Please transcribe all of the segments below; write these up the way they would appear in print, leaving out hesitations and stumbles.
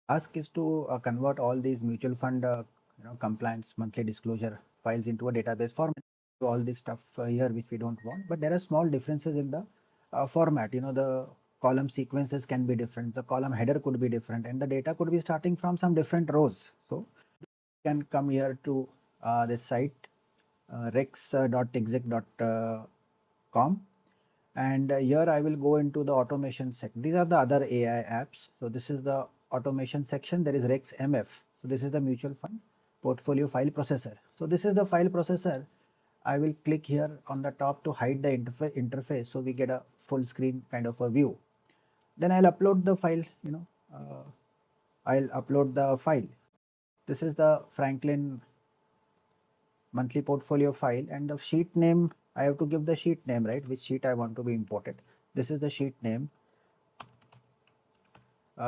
Task is to convert all these mutual fund compliance monthly disclosure files into a database format. All this stuff here which we don't want, but there are small differences in the format. The column sequences can be different, the column header could be different, and the data could be starting from some different rows. So you can come here to this site rex.exec.com, and here I will go into the automation section. These are the other AI apps. So this is the automation section. There is Rex MF. So this is the mutual fund portfolio file processor. So this is the file processor. I will click here on the top to hide the interface, so we get a full screen kind of a view. Then I'll upload the file. I'll upload the file. This is the Franklin monthly portfolio file, and the sheet name, I have to give the sheet name, right? Which sheet I want to be imported. This is the sheet name.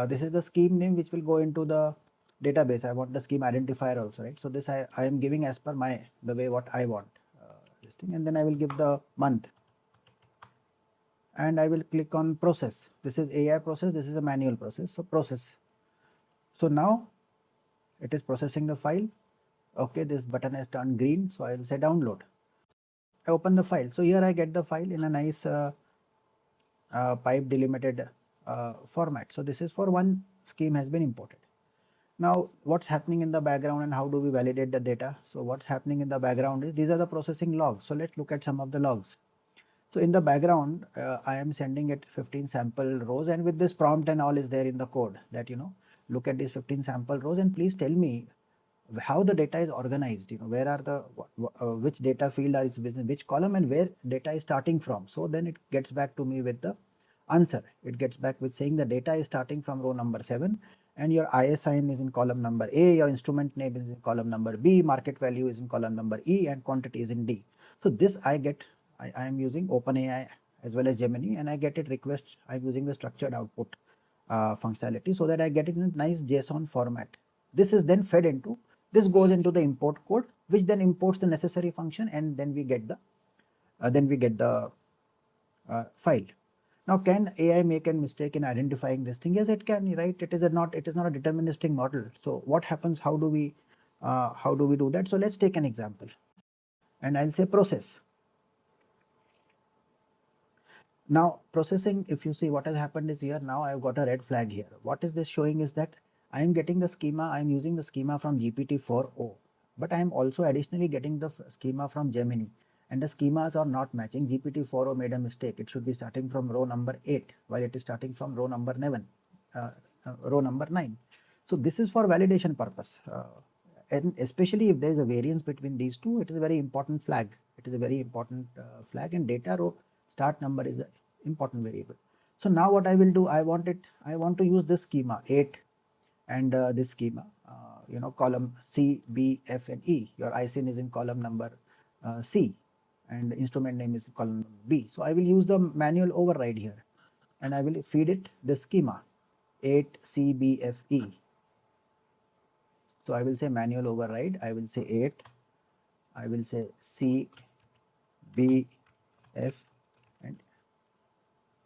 This is the scheme name which will go into the database. I want the scheme identifier also, right? So this I am giving as per the way what I want this thing, and then I will give the month, and I will click on process. This is AI process, this is a manual process. So process. So now it is processing the file. Okay, this button has turned green, so I will say download. I open the file. So here I get the file in a nice pipe delimited format. So this is for one scheme has been imported. Now what's happening in the background and how do we validate the data? So what's happening in the background is these are the processing logs. So let's look at some of the logs. So in the background, I am sending it 15 sample rows, and with this prompt and all is there in the code that, look at these 15 sample rows and please tell me how the data is organized, where are the, which data field are its business, which column, and where data is starting from. So then it gets back to me with the answer. It gets back with saying the data is starting from row number 7, and your ISIN is in column number A, your instrument name is in column number B, market value is in column number E, and quantity is in D. So this I get, I am using OpenAI as well as Gemini, and I get it request. I'm using the structured output functionality so that I get it in a nice JSON format. This is then fed into, this goes into the import code, which then imports the necessary function, and then we get the file. Now, can AI make a mistake in identifying this thing? Yes, it can, right? It is not a deterministic model. So what happens? How do we do that? So let's take an example, and I'll say process. Now processing, if you see what has happened is here, now I've got a red flag here. What is this showing is that I am getting the schema, I am using the schema from GPT-4o, but I am also additionally getting the schema from Gemini, and the schemas are not matching. GPT-4o made a mistake. It should be starting from row number 8 while it is starting from row number 9. So this is for validation purpose. And especially if there is a variance between these two, it is a very important flag. It is a very important flag, and data row start number is an important variable. So now what I will do, I want to use this schema 8 and this schema, column C, B, F, and E. Your ISIN is in column number C, and instrument name is column B. So I will use the manual override here, and I will feed it the schema 8 C, B, F, E. So I will say manual override, I will say 8, I will say C, B, F, and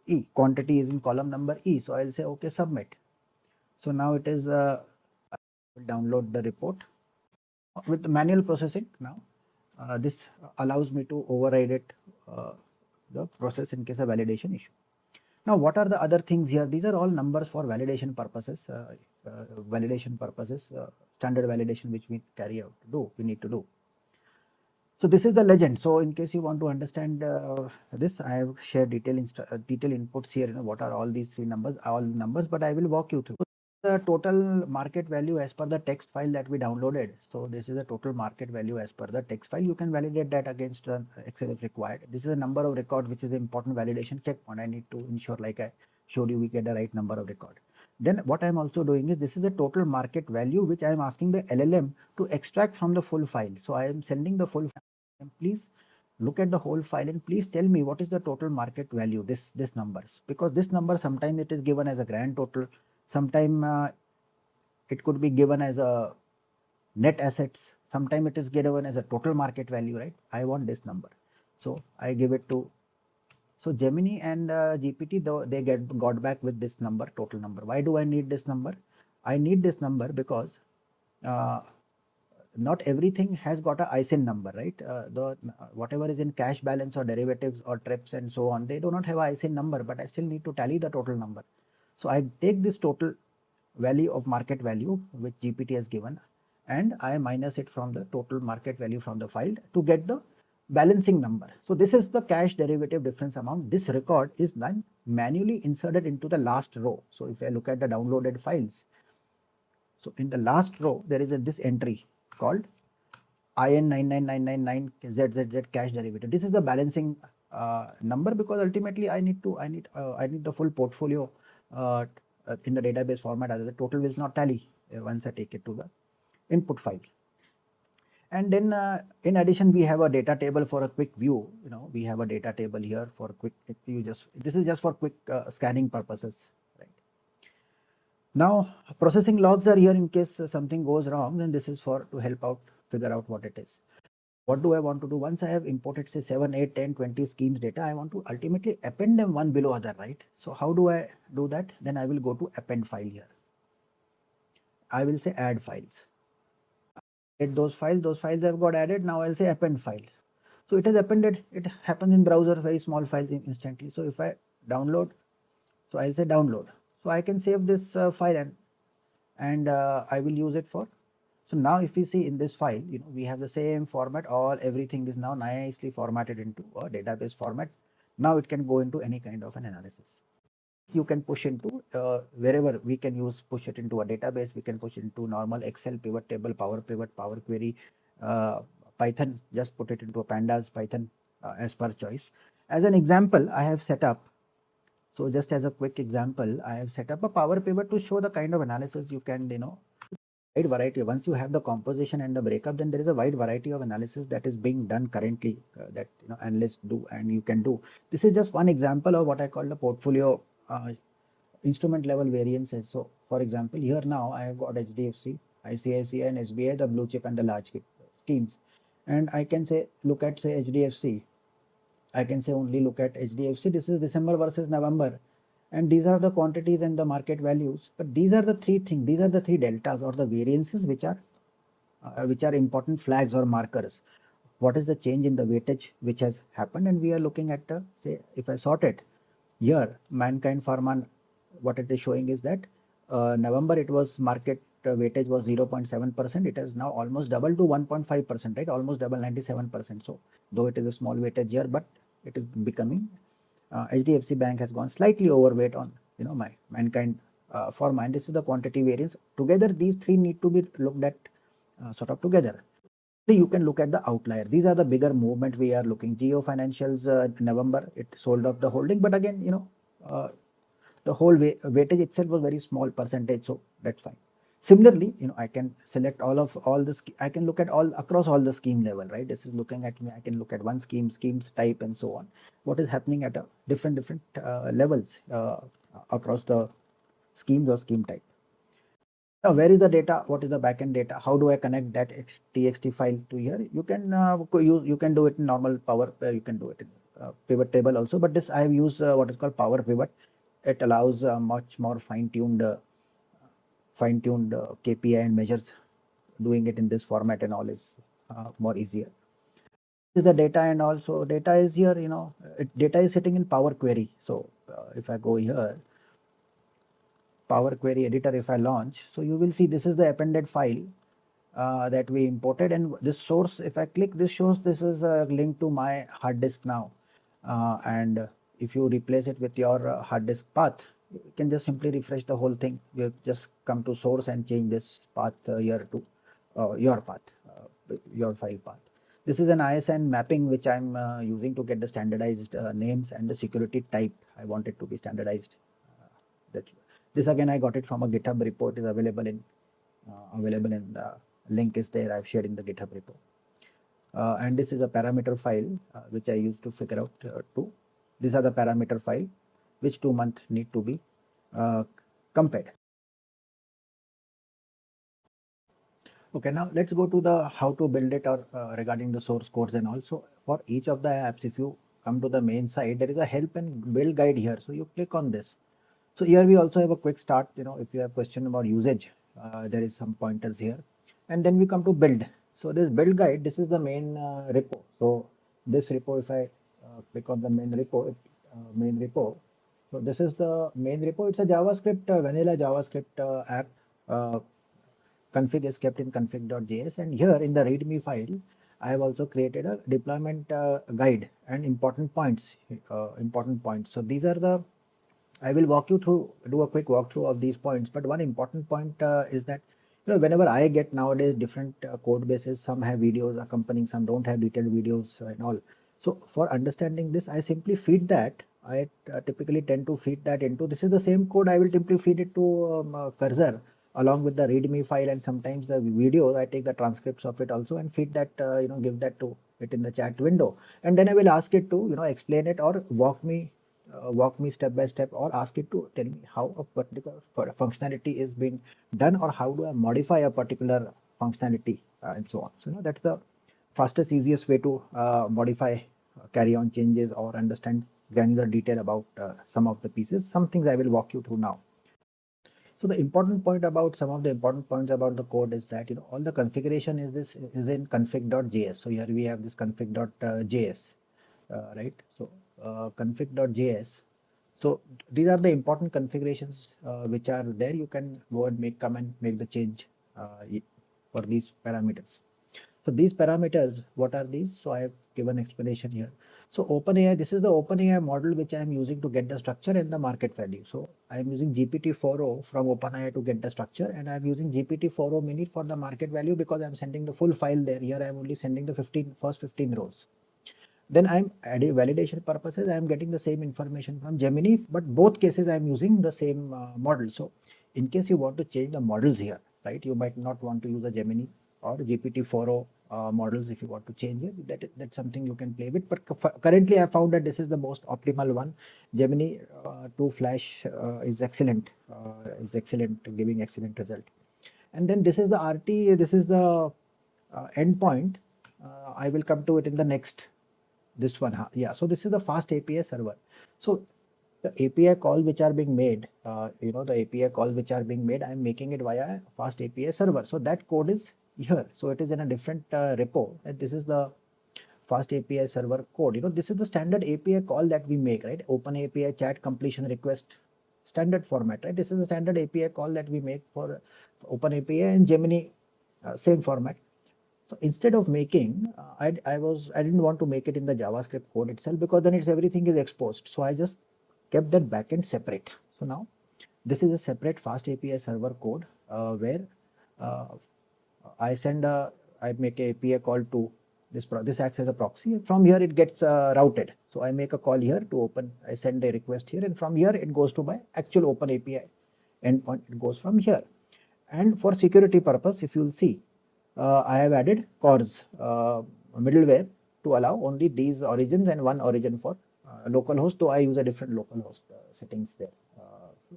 E. Quantity is in column number E. So I will say okay, submit. So now it is download the report with manual processing. Now this allows me to override it, the process in case of validation issue. Now what are the other things here? These are all numbers for validation purposes, standard validation which we need to do. So this is the legend. So in case you want to understand this, I have shared detailed inputs here. What are all these three numbers? All numbers, but I will walk you through the total market value as per the text file that we downloaded. So this is the total market value as per the text file. You can validate that against Excel if required. This is a number of record, which is an important validation checkpoint. I need to ensure, like I showed you, we get the right number of record. Then what I am also doing is, this is the total market value which I am asking the LLM to extract from the full file. So I am sending the full file, and please look at the whole file and please tell me what is the total market value, this numbers, because this number sometimes it is given as a grand total, sometime it could be given as a net assets, sometime it is given as a total market value, right? I want this number, so I give it to, so Gemini and GPT, though they got back with this number, total number. Why do I need this number? I need this number because uh, not everything has got a ISIN number, right? The whatever is in cash balance or derivatives or trips and so on, they do not have a ISIN number, but I still need to tally the total number. So I take this total value of market value which GPT has given, and I minus it from the total market value from the file to get the balancing number. So this is the cash derivative difference amount. This record is then manually inserted into the last row. So if I look at the downloaded files, so in the last row there is this entry called IN 99999 ZZZ cash derivative. This is the balancing number, because ultimately I need the full portfolio in the database format. Other the total will not tally once I take it to the input file. And then in addition, we have a data table for a quick view. We have a data table here for quick. This is just for quick scanning purposes, right? Now processing logs are here in case something goes wrong. Then this is for to help out figure out what it is. What do I want to do? Once I have imported say 7, 8, 10, 20 schemes data, I want to ultimately append them one below other, right? So how do I do that? Then I will go to append file here. I will say add files. Add those files have got added. Now I'll say append file. So it has appended. It happens in browser, very small files instantly. So if I download, so I'll say download. So I can save this file and I will use it for. So now if we see in this file, we have the same format, everything is now nicely formatted into a database format. Now it can go into any kind of an analysis. You can push into wherever we can push it into a database. We can push into normal Excel, pivot table, Power Pivot, Power Query, Python, just put it into a pandas, Python as per choice. As an example, I have set up, so just as a quick example, I have set up a Power Pivot to show the kind of analysis you can, wide variety. Once you have the composition and the breakup, then there is a wide variety of analysis that is being done currently that analysts do and you can do. This is just one example of what I call the portfolio instrument level variances. So for example, here now I have got HDFC, ICICI and SBI, the blue chip and the large schemes, and I can say look at say HDFC. I can say only look at HDFC. This is December versus November, and these are the quantities and the market values. But these are the three things. These are the three deltas or the variances which are important flags or markers. What is the change in the weightage which has happened? And we are looking at say if I sort it here, Mankind Pharma, what it is showing is that November it was market weightage was 0.7%. It has now almost doubled to 1.5%, right? Almost double, 97%. So though it is a small weightage here, but it is becoming HDFC Bank has gone slightly overweight on my Mankind Pharma, and this is the quantity variance. Together these three need to be looked at sort of together. You can look at the outlier. These are the bigger movement we are looking. Geo Financials November it sold off the holding, but again the whole weightage itself was very small percentage, so that's fine. Similarly, I can select all the I can look at all across all the scheme level, right? This is looking at me. I can look at one schemes type and so on. What is happening at a different levels across the schemes or scheme type. Now, where is the data? What is the backend data? How do I connect that txt file to here? You can you can do it in normal Power. You can do it in pivot table also. But this I have used what is called Power Pivot. It allows much more fine-tuned KPI and measures. Doing it in this format and all is more easier. This is the data, and also data is here. Data is sitting in Power Query. So if I go here, Power Query editor, if I launch, so you will see this is the appended file that we imported, and this source, if I click, this shows this is a link to my hard disk now, and if you replace it with your hard disk path, you can just simply refresh the whole thing. You just come to source and change this path here to your path, your file path. This is an ISN mapping which I'm using to get the standardized names and the security type. I want it to be standardized. This again I got it from a GitHub repo. It is available in the link is there. I've shared in the GitHub repo. And this is a parameter file which I used to figure out these are the parameter file which 2 months need to be compared. Okay, now let's go to the how to build it or regarding the source codes and also for each of the apps. If you come to the main site, there is a help and build guide here. So you click on this. So here we also have a quick start, if you have question about usage, there is some pointers here. And then we come to build. So this build guide, this is the main repo. So this repo, if I click on the main repo, so this is the main repo. It's a JavaScript, vanilla JavaScript app. Config is kept in config.js, and here in the readme file I have also created a deployment guide and important points. So these are the, I will walk you through, do a quick walkthrough of these points. But one important point is that, whenever I get nowadays different code bases, some have videos accompanying, some don't have detailed videos and all. So for understanding this, I simply feed that. I typically tend to feed that into, this is the same code, I will simply feed it to cursor along with the readme file, and sometimes the video, I take the transcripts of it also and feed that, give that to it in the chat window. And then I will ask it to, explain it or walk me step by step, or ask it to tell me how a particular functionality is being done, or how do I modify a particular functionality, and so on. So that's the fastest, easiest way to modify, carry on changes, or understand granular detail about some of the pieces. Some things I will walk you through now. So the important point about, some of the important points about the code is that, all the configuration is in config.js. So here we have this config.js, right? So config.js. So these are the important configurations which are there. You can go and come and make the change for these parameters. So these parameters, what are these? So I have given explanation here. So OpenAI, this is the OpenAI model which I am using to get the structure and the market value. So I am using GPT-4o from OpenAI to get the structure, and I am using GPT-4o mini for the market value because I am sending the full file there. Here I am only sending the first 15 rows. Then I am adding validation purposes, I am getting the same information from Gemini, but both cases I am using the same model. So in case you want to change the models here, right, you might not want to use the Gemini or GPT-4o models. If you want to change it, that's something you can play with. But currently I found that this is the most optimal one. Gemini 2 Flash is excellent, giving excellent result. And then this is the RT, this is the endpoint. I will come to it in the next, this one. Yeah, so this is the fast API server. So the API call which are being made, the API calls which are being made, I am making it via fast API server. So that code is here. So it is in a different repo, and this is the fast API server code. This is the standard API call that we make, right? Open API chat completion request, standard format, right? This is the standard API call that we make for Open API, and Gemini, same format. So instead of making, I didn't want to make it in the JavaScript code itself, because then everything is exposed. So I just kept that backend separate. So now this is a separate fast API server code where I make a API call to this acts as a proxy. From here it gets routed. So I make a call here to open, I send a request here, and from here it goes to my actual Open API endpoint. It goes from here. And for security purpose, if you will see, I have added CORS middleware to allow only these origins and one origin for localhost. Though I use a different localhost settings there.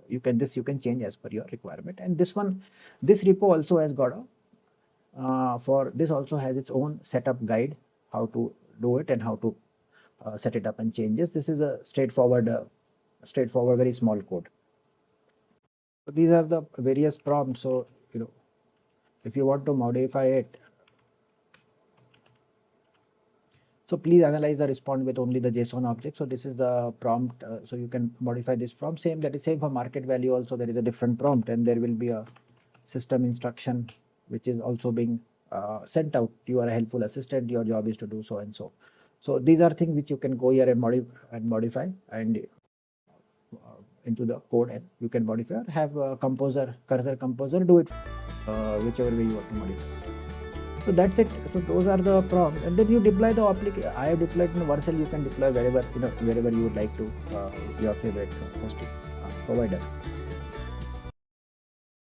You can change as per your requirement. And this repo also has got a this also has its own setup guide, how to do it and how to set it up and changes. This is a straightforward, very small code. So these are the various prompts. So if you want to modify it, so please analyze the response with only the JSON object. So this is the prompt. So you can modify this prompt. That is same for market value also. There is a different prompt, and there will be a system instruction which is also being sent out. You are a helpful assistant. Your job is to do so and so. So these are things which you can go here and modify and into the code, and you can modify or have a cursor composer do it whichever way you want to modify. So that's it. So those are the prompts, and then you deploy the application. I have deployed in Vercel. You can deploy wherever you would like to, your favorite hosting provider.